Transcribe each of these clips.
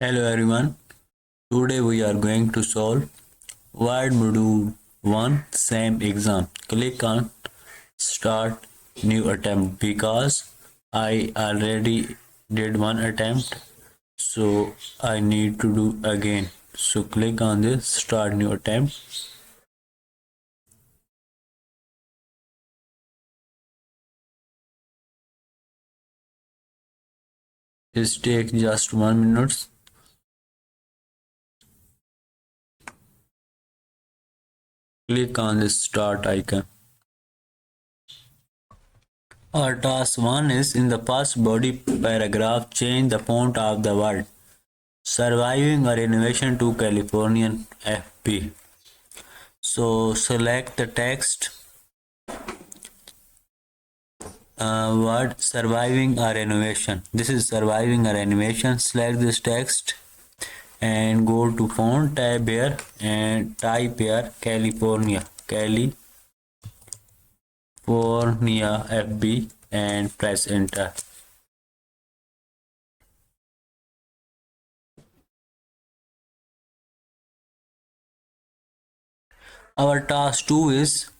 Hello everyone, today we are going to solve Word Module 1 same exam. Click on start new attempt because I already did one attempt, so I need to do again. So click on this start new attempt. This takes just 1 minute. Click on this start icon. Our task 1 is in the first body paragraph change the font of the word surviving a renovation to Californian FP. So select the text word surviving a renovation. This is surviving a renovation. Select this text and go to font tab here and type here California FB and press enter. Our task 2 is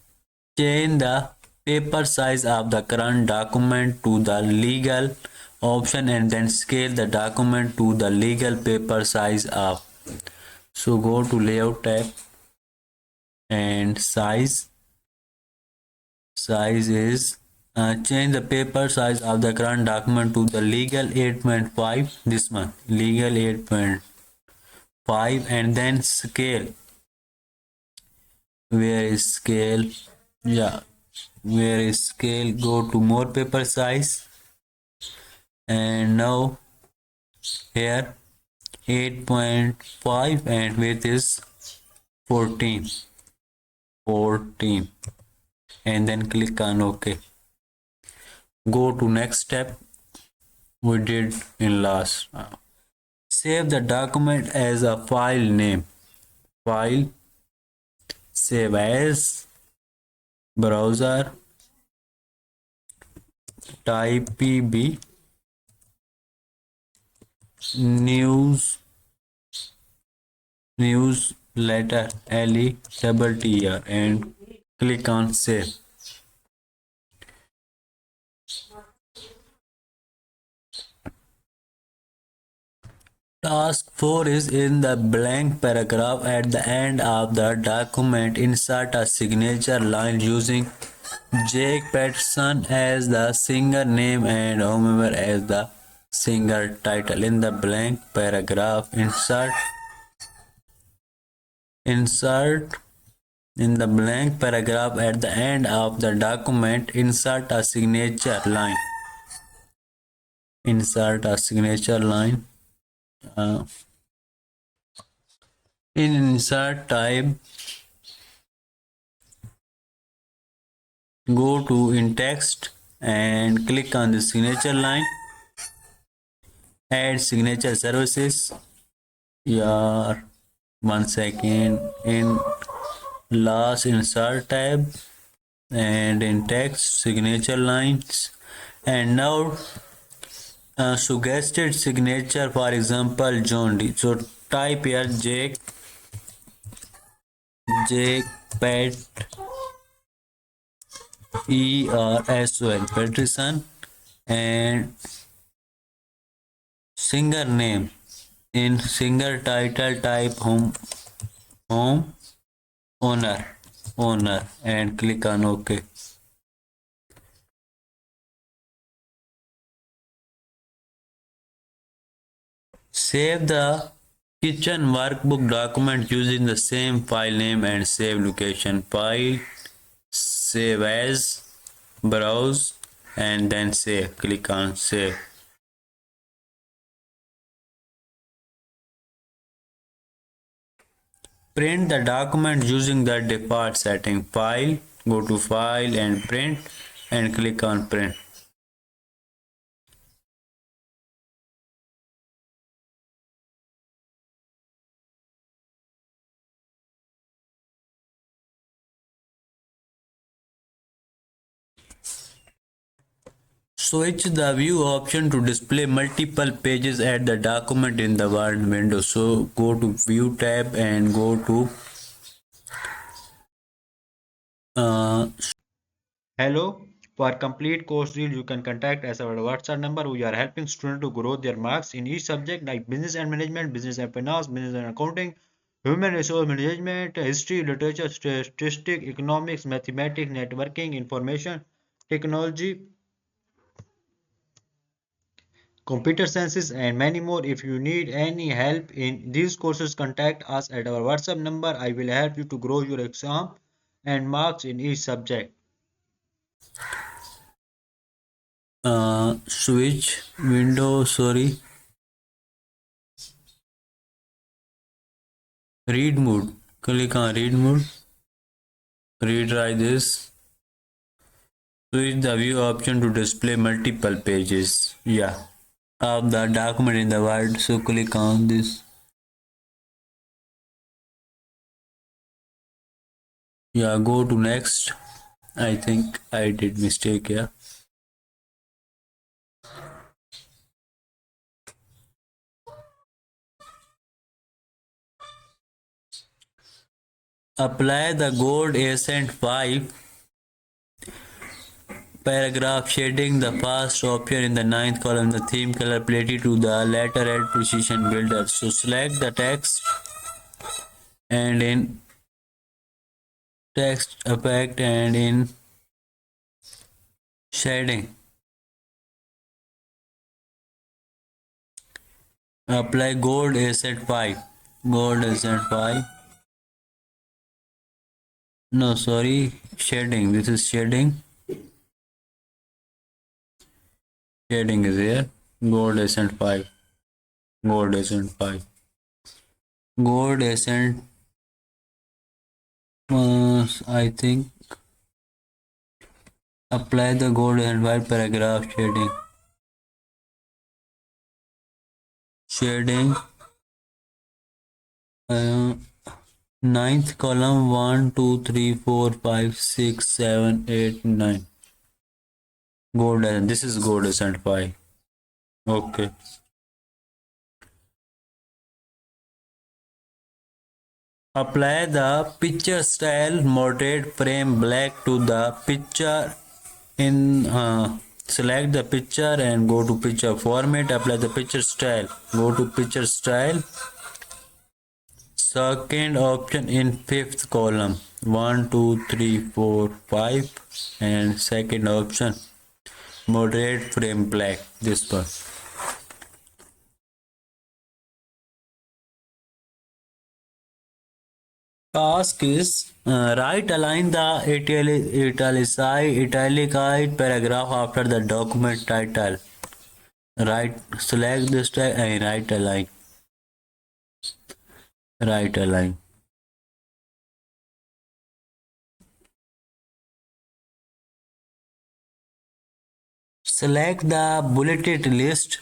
change the paper size of the current document to the legal option and then scale the document to the legal paper size of. So go to layout tab and size is change the paper size of the current document to the legal 8.5, this one legal 8.5, and then scale. Where is scale? Yeah, where is scale? Go to more paper size and now here 8.5 and width is 14 and then click on OK. Go to next step we did in last. Save the document as a file name. File, save as, browser, type pb, newsletter LETTER and click on save. Task 4 is in the blank paragraph at the end of the document insert a signature line using Jake Patterson as the singer name and Homer as the singer title. In the blank paragraph insert in the blank paragraph at the end of the document insert a signature line. Uh, in insert type go to in text and click on the signature line, add signature services. Yeah, 1 second. In last insert tab and in text signature lines, and now suggested signature, for example John D. So type here Jake Pat ERSON Patterson and singer name. In singer title type home owner and click on OK. Save the kitchen workbook document using the same file name and save location. File, save as, browse and then save. Click on save. Print the document using the default setting. File, go to file and print and click on print. Switch the view option to display multiple pages at the document in the Word window. So go to view tab and go to uh, Hello. For complete course deal, you can contact us our WhatsApp number. We are helping students to grow their marks in each subject like business and management, business and finance, business and accounting, human resource management, history, literature, statistics, economics, mathematics, networking, information, technology, computer sciences, and many more. If you need any help in these courses, contact us at our WhatsApp number. I will help you to grow your exam and marks in each subject. switch window. Sorry, read mode. Click on read mode. Retry this. Switch the view option to display multiple pages. Yeah, of the document in the Word. So click on this. Yeah, go to next. I think I did mistake here. Apply the gold accent 5 paragraph shading the first option in the ninth column. The theme color related to the letter add precision builder. So select the text and in text effect and in shading apply gold accent 5. Gold accent 5. No, sorry, shading. This is shading. Shading is here. Gold accent 5. Gold accent 5. Gold accent, I think apply the gold and white paragraph shading. Shading. Uh, ninth column 1, 2, 3, 4, 5, 6, 7, 8, 9. Gold accent. This is gold accent 5. Okay. Apply the picture style moderate frame black to the picture in select the picture and go to picture format. Apply the picture style. Go to picture style. Second option in fifth column. 1, 2, 3, 4, 5 and second option moderate frame black. This one. Task is right align the italicized paragraph after the document title. Right select this tag and right align. Right align. Select the bulleted list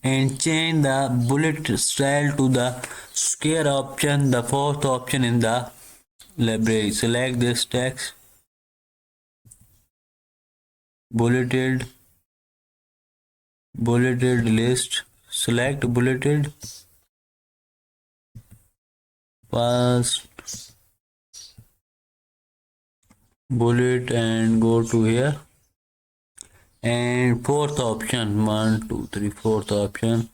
and change the bullet style to the square option, the fourth option in the library. Select this text, bulleted list. Select bulleted first bullet and go to here. And fourth option, 1, 2, 3, fourth option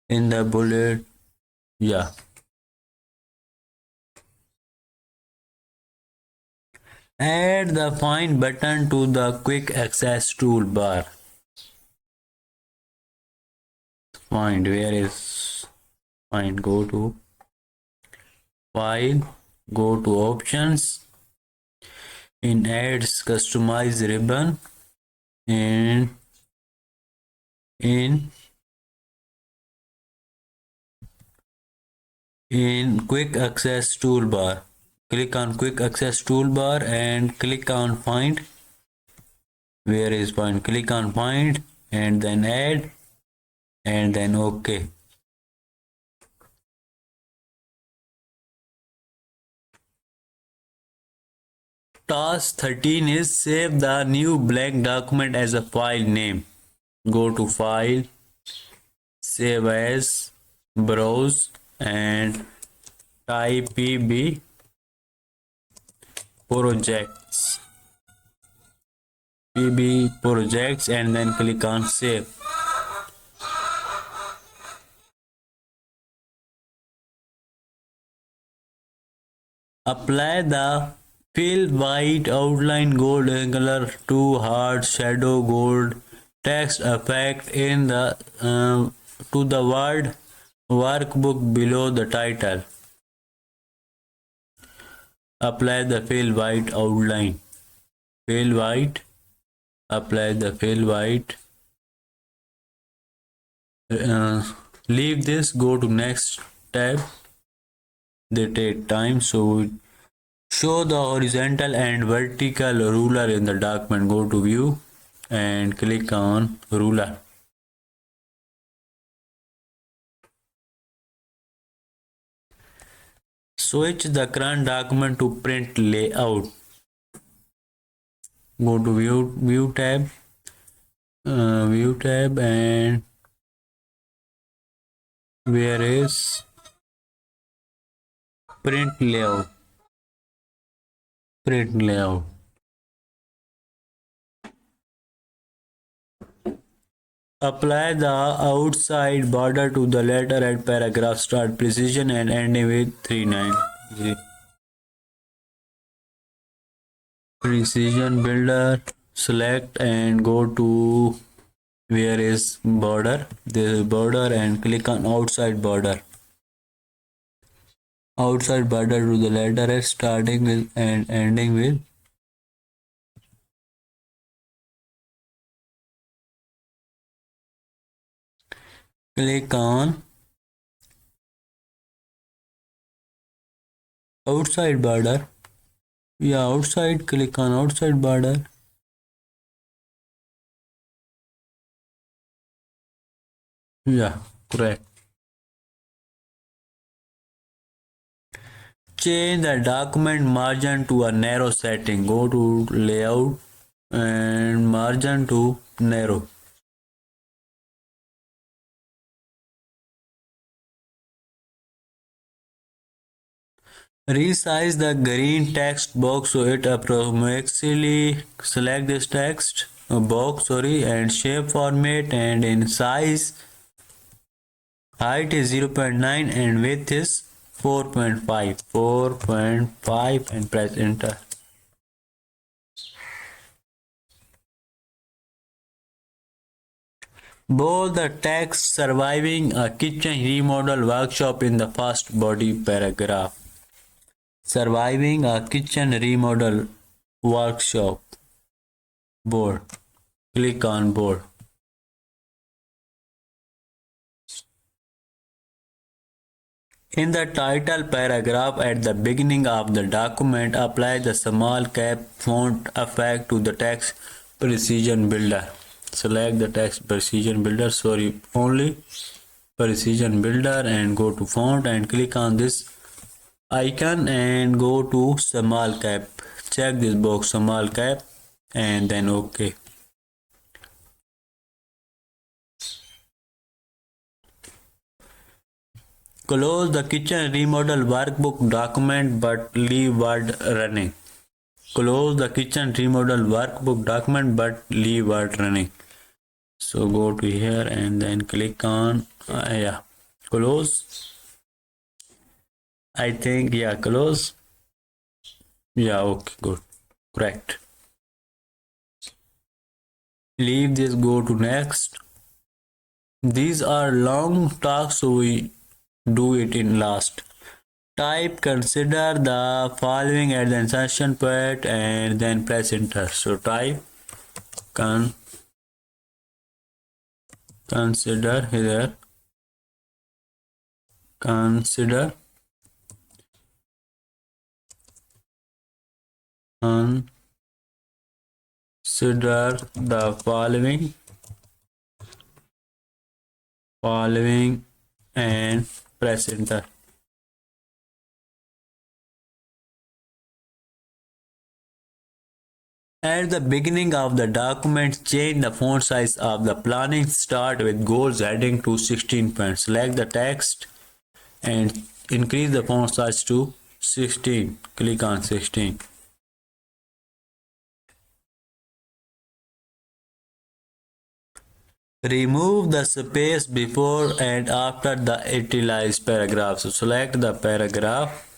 in the bullet. Yeah. Add the find button to the quick access toolbar. Find, where is find? Go to file, go to options, in adds customize ribbon and in quick access toolbar. Click on quick access toolbar and click on find. Where is find? Click on find and then add and then OK. task 13 is save the new blank document as a file name. Go to file, save as, browse and type pb projects and then click on save. Apply the fill white outline gold color to hard shadow gold text effect in the to the word workbook below the title. Apply the fill white outline. Fill white. Apply the fill white. Leave this. Go to next tab. They take time, so show the horizontal and vertical ruler in the document. Go to view and click on ruler. Switch the current document to print layout. Go to view tab and where is print layout. Apply the outside border to the letter and paragraph. Start precision and ending with 390. Precision builder, select and go to where is border. This is border and click on outside border. Outside border to the letter S starting with and ending with. Click on outside border. Yeah, outside, click on outside border. Yeah, correct. Change the document margin to a narrow setting. Go to layout and margin to narrow. Resize the green text box so it approximately select this text box and shape format and in size height is 0.9 and width is 4.5 and press enter. Bold the text surviving a kitchen remodel workshop in the first body paragraph. Surviving a kitchen remodel workshop. Board. Click on board. In the title paragraph at the beginning of the document, apply the small cap font effect to the text precision builder. Select the text precision builder, only precision builder and go to font and click on this icon and go to small cap. Check this box small cap and then OK. Close the kitchen remodel workbook document but leave word running. Close the kitchen remodel workbook document but leave word running. So go to here and then click on close. I think close. Okay, good, correct. Leave this, go to next. These are long tasks, so we do it in last. Type consider the following at the insertion point and then press enter. So type consider here. Consider the following and press enter. At the beginning of the document, change the font size of the planning. Start with goals heading to 16 points. Select the text and increase the font size to 16. Click on 16. Remove the space before and after the italicized paragraph. So select the paragraph.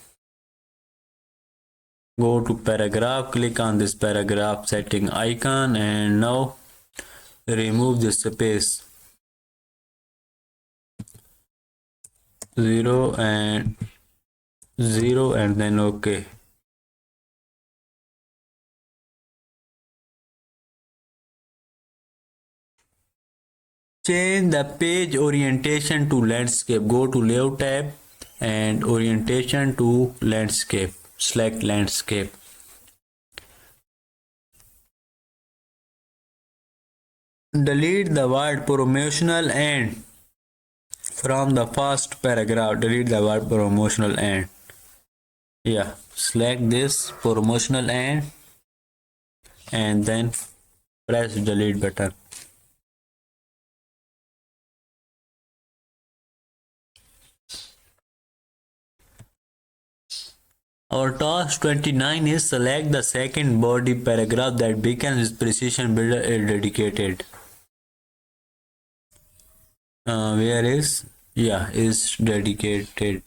Go to paragraph, click on this paragraph setting icon, and now remove the space. 0 and 0 and then OK. Change the page orientation to landscape. Go to layout tab and orientation to landscape. Select landscape. Delete the word promotional and from the first paragraph. Delete the word promotional and. Yeah, select this promotional and then press delete button. Our task 29 is select the second body paragraph that begins with precision builder is dedicated. Where is? Yeah, is dedicated.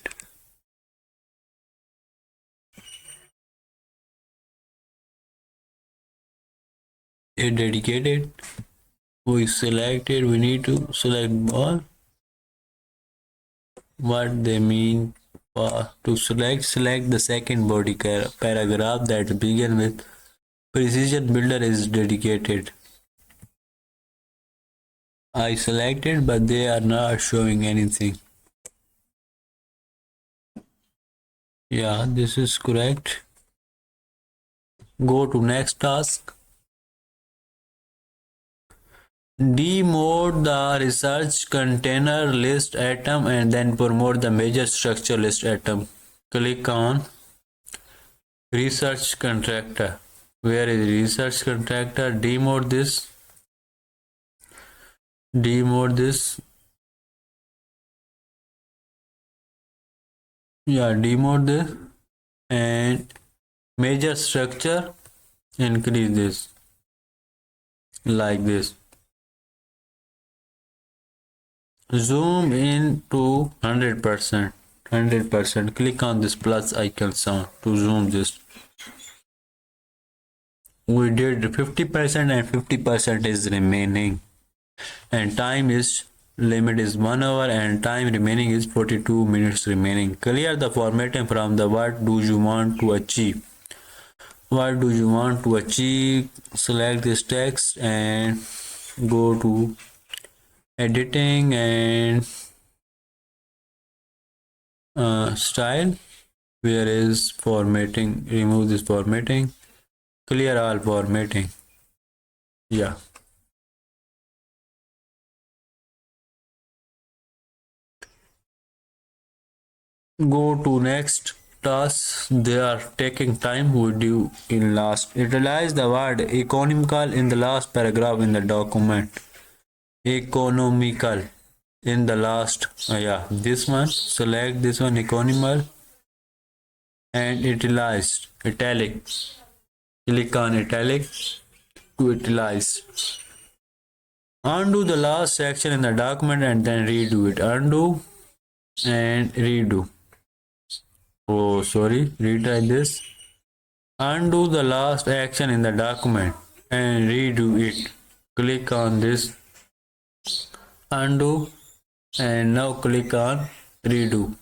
Is dedicated. We selected. We need to select all. What they mean to select the second body paragraph that begins with precision builder is dedicated. I selected, but they are not showing anything. Yeah, this is correct. Go to next task. Demote the research container list atom and then promote the major structure list atom. Click on research contractor. Where is research contractor? Demote this. Demote this. Yeah, demote this and major structure increase this like this. Zoom in to 100%. 100%. Click on this plus icon sound to zoom this. We did 50% and 50% is remaining. And time is limit is 1 hour and time remaining is 42 minutes remaining. Clear the formatting from the what do you want to achieve. What do you want to achieve? Select this text and go to editing and style. Where is formatting? Remove this formatting. Clear all formatting. Yeah. Go to next task. They are taking time. We do in last. Utilize the word economical in the last paragraph in the document. Economical in the last. Yeah, this one. Select this one economical and utilize italic. Click on italic to utilize. Undo the last section in the document and then redo it. Undo and redo. Oh, sorry, retry this. Undo the last action in the document and redo it. Click on this. Undo and now click on redo.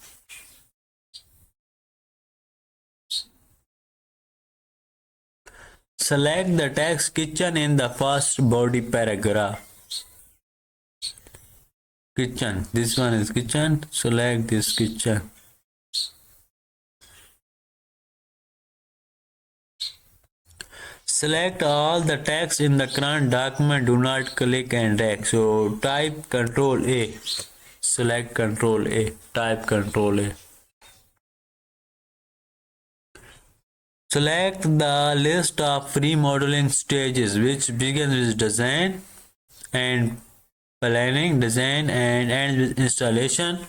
Select the text kitchen in the first body paragraph. Kitchen. This one is kitchen. Select this kitchen. Select all the text in the current document. Do not click and drag. So type Control A. Select Control A. Type Control A. Select the list of free modeling stages, which begins with design and planning, design and ends with installation.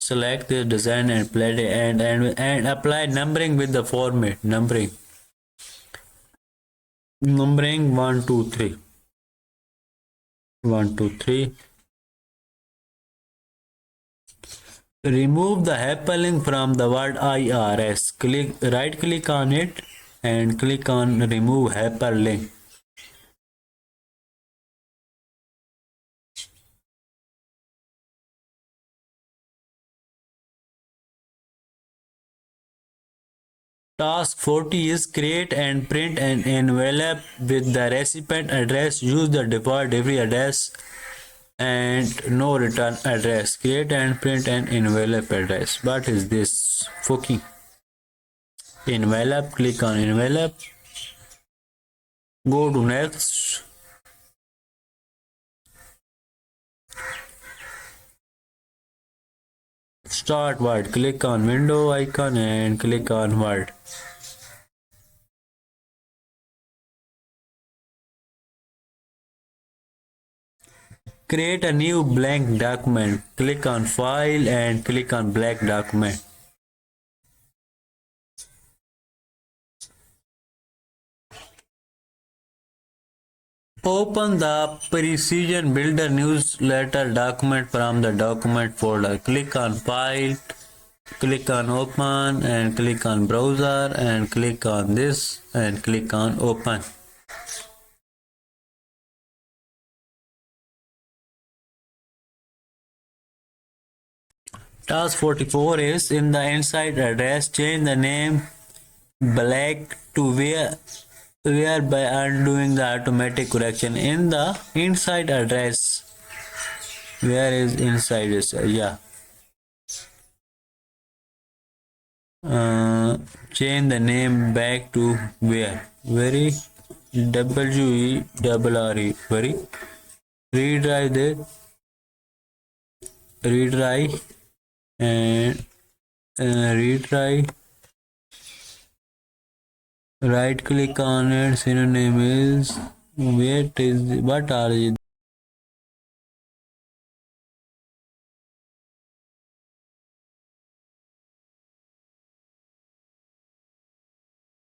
Select the design and play and apply numbering with the format. Numbering 1, 2, 3. 1, 2, 3. Remove the hyperlink from the word IRS. Right click on it and click on remove hyperlink. Task 40 is create and print an envelope with the recipient address. Use the default delivery address and no return address. Create and print an envelope address. What is this? Fucking envelope. Click on envelope. Go to next. Start Word. Click on window icon and click on Word. Create a new blank document. Click on File and click on Blank Document. Open the Precision Builder newsletter document from the document folder. Click on File, click on Open and click on Browser and click on this and click on Open. Task 44 is in the inside address. Change the name black to where by undoing the automatic correction in the inside address. Where is inside is yeah. Change the name back to where. Very WERRE. Very retry and retry. Right click on it. Synonym is what are they?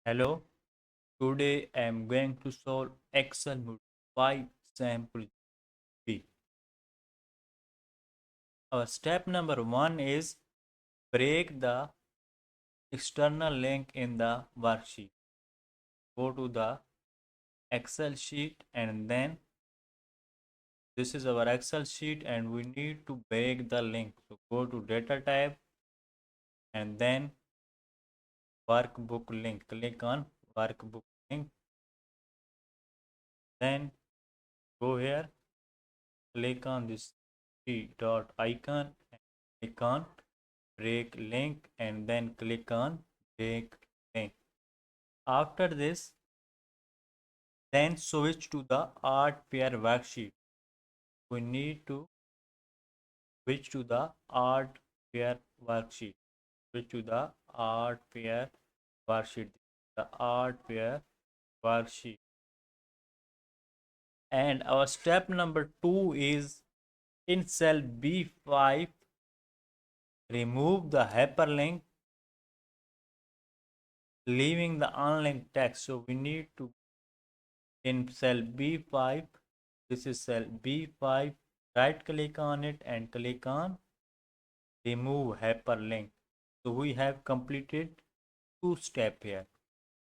Hello. Today I am going to solve Excel module 5 sample B. Our step number 1 is break the external link in the worksheet. Go to the Excel sheet and then this is our Excel sheet and we need to break the link. So go to data tab and then workbook link. Click on workbook link. Then go here, click on this three dot icon and click on break link and then click on break link. After this, then switch to the art pair worksheet. We need to switch to the art pair worksheet. Switch to the art pair worksheet. The art pair worksheet. And our step number 2 is in cell B5, remove the hyperlink, leaving the unlinked text. So we need to in cell B5, this is cell B5, right click on it and click on remove hyperlink. So we have completed 2 steps here.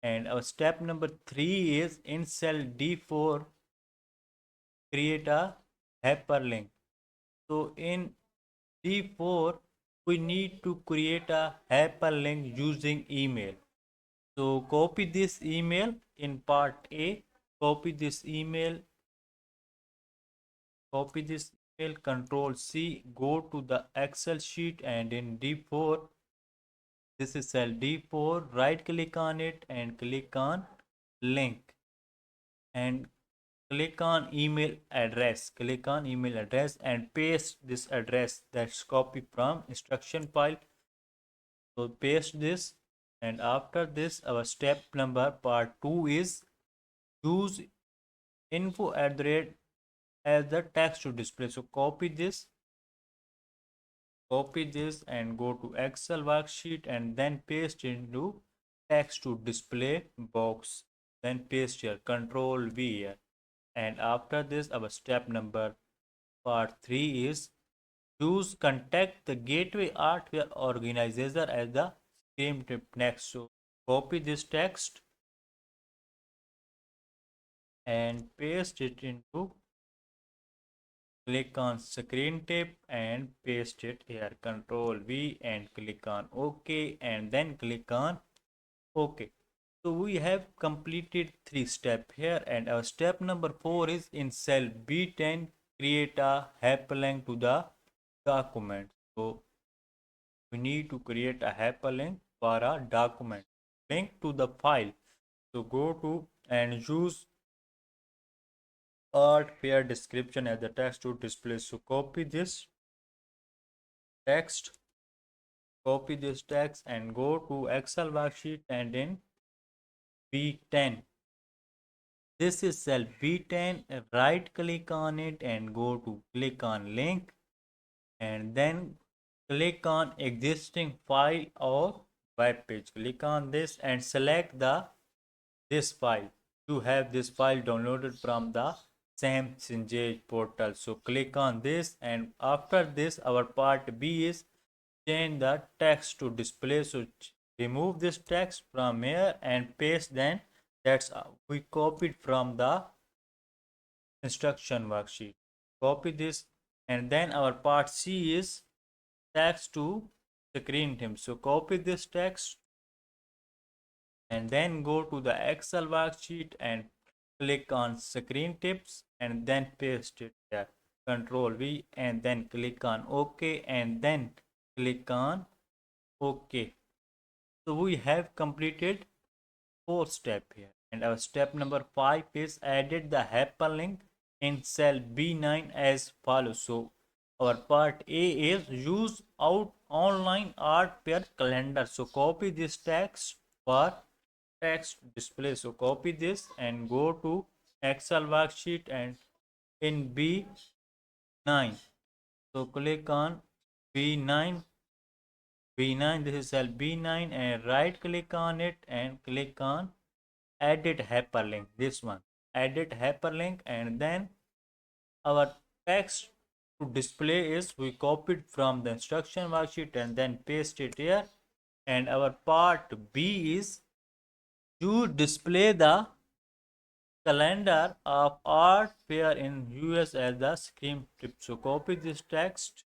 And our step number 3 is in cell D4, create a hyperlink. So in D4, we need to create a hyperlink using email. So copy this email in part A, copy this email, Control C, go to the Excel sheet and in D4, this is cell D4, right click on it and click on link and click on email address. Click on email address and paste this address that's copy from instruction file. So paste this And after this, our step number part 2 is use info at the rate as the text to display. So copy this and go to Excel worksheet and then paste into text to display box. Then paste here, Control V here. And after this, our step number part 3 is use contact the gateway hardware organizer as the same tip next. So copy this text and paste it into, click on screen tip and paste it here, Control V and click on OK and then click on OK. So we have completed 3 steps here, and our step number 4 is in cell B10 create a hyperlink to the document. So we need to create a hyperlink for a document link to the file. So go to and use alt pair description as the text to display. So text copy this text and go to Excel worksheet and in B10. This is cell B10. Right click on it and go to click on link and then click on existing file or web page. Click on this and select this file. You have this file downloaded from the same Cengage portal. So click on this, and after this our part B is change the text to display. So remove this text from here and paste, then that's we copied from the instruction worksheet. Copy this, and then our part C is text to screen tip. So copy this text and then go to the Excel worksheet and click on screen tips and then paste it here. Control V and then click on OK and then click on OK. So we have completed 4 step here, and our step number 5 is added the hyperlink in cell B9 as follows. So our part A is use out online art pair calendar. So copy this text for text display. So copy this and go to Excel worksheet and in B9. So click on B9. B9, this is cell B9 and right click on it and click on edit hyperlink, this one, edit hyperlink, and then our text to display is we copied from the instruction worksheet and then paste it here, and our part B is to display the calendar of art fair in US as the screen tip. So copy this text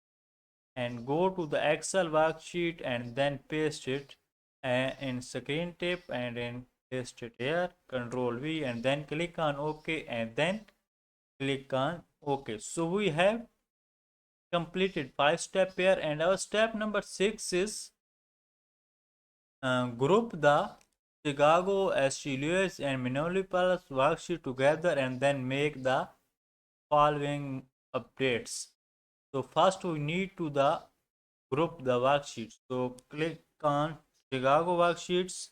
and go to the Excel worksheet and then paste it in screen tip and then paste it here, Control V and then click on OK and then click on OK. So we have completed 5 step here, and our step number 6 is group the Chicago, SC Lewis and Minneapolis worksheet together and then make the following updates. So first we need to the group the worksheets. So click on Chicago worksheets,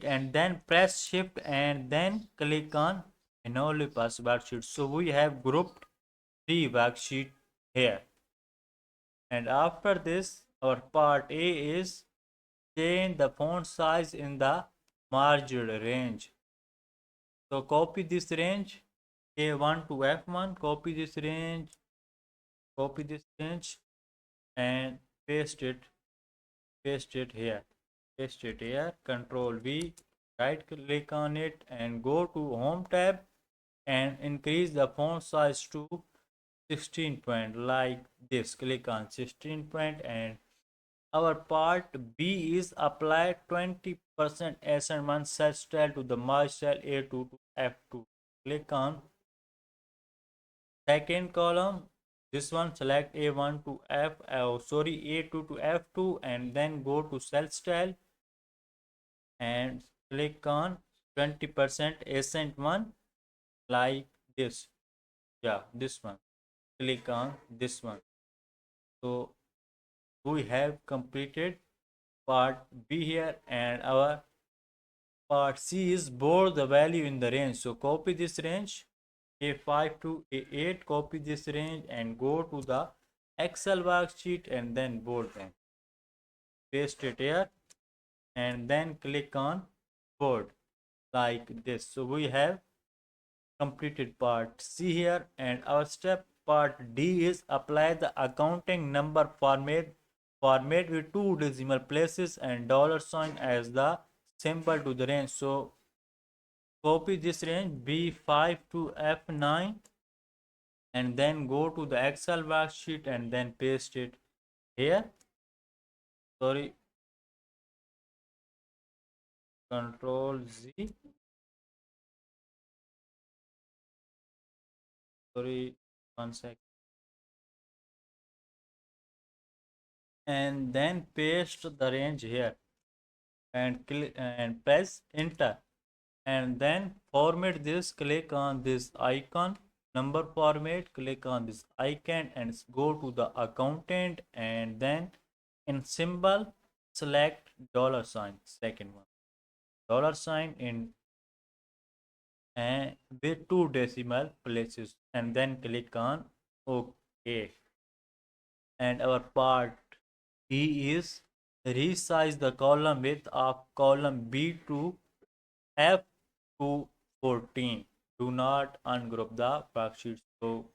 and then press shift and then click on Minneapolis worksheet. So we have grouped 3 worksheet here, and after this our part A is change the font size in the marged range. So copy this range A1 to F1, copy this range and paste it here, Control V, right click on it and go to home tab and increase the font size to 16 point like this. Click on 16 point, and our part B is apply 20% SN1 set style to the merge cell A2 to F2. Click on second column, this one, select A1 to A2 to F2 and then go to cell style and click on 20% Ascent1 like this. Yeah, this one. Click on this one. So We have completed part B here, and our part C is bold the value in the range. So copy this range A5 to A8, copy this range and go to the Excel worksheet and then bold them. Paste it here and then click on board like this. So we have completed part C here, and our step part D is apply the accounting number format with two decimal places and dollar sign as the symbol to the range. So copy this range B5 to F9 and then go to the Excel worksheet and then paste it here. Sorry, Control Z. Sorry, 1 second. And then paste the range here and click and press enter, and then format this. Click on this icon number format, click on this icon and go to the accountant, and then in symbol select dollar sign, second one dollar sign in and with two decimal places, and then click on OK. And our part E is resize the column width of column B to F to 14. Do not ungroup the worksheet. So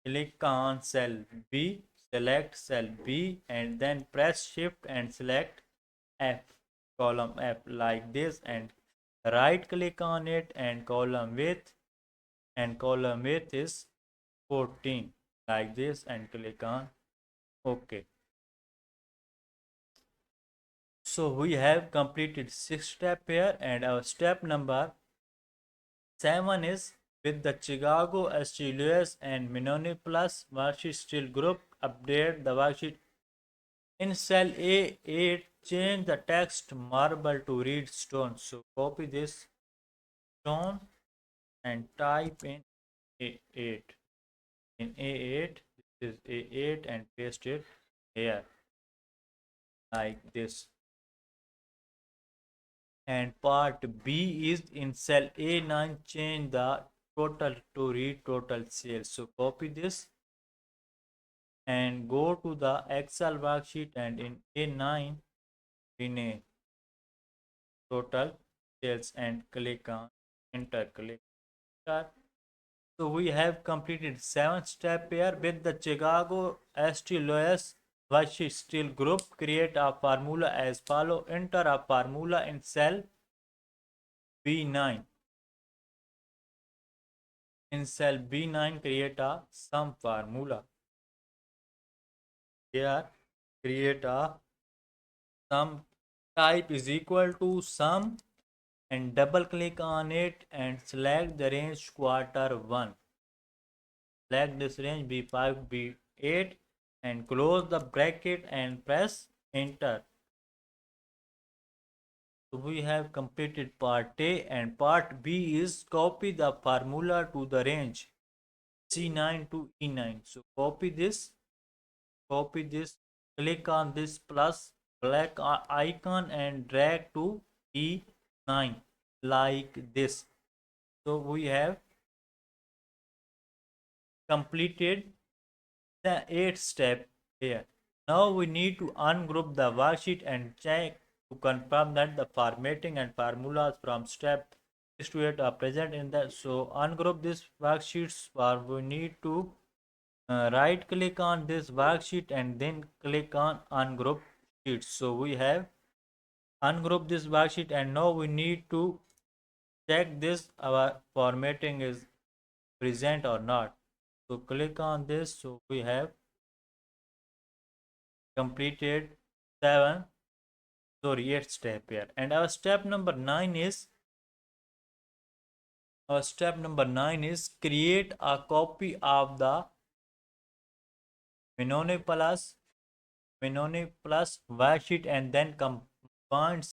click on cell B, select cell B, and then press shift and select F, column F like this, and right click on it and column width is 14 like this, and click on OK. So we have completed 6 step here, and our step number 7 is with the Chicago, ST Lewis and Minoni Plus worksheet still group, update the worksheet in cell A8, change the text marble to read stone. So copy this stone and type in A8. In A8, this is A8, and paste it here like this. And part B is in cell A9, change the total to read total sales. So copy this and go to the Excel worksheet, and in A9 rename total sales and click on enter, click enter. So we have completed 7 step here with the Chicago ST Lois worksheet still group. Create a formula as follow. Enter a formula in cell B9. In cell B9, create a sum formula. Here, create a sum type is equal to sum, and double click on it and select the range Q1. Select this range B5, B8 and close the bracket and press enter. So we have completed part A, and part B is copy the formula to the range C9 to E9. So copy this, click on this plus black icon and drag to E9 like this. So we have completed the 8th step here. Now we need to ungroup the worksheet and check to confirm that the formatting and formulas from step 6 to 8 are present in the. So ungroup this worksheets, or we need to right click on this worksheet and then click on ungroup sheets. So we have ungroup this worksheet, and now we need to check this our formatting is present or not. So click on this. So we have completed 8th step here, and our step number 9 is create a copy of the Minoni Plus worksheet and then combine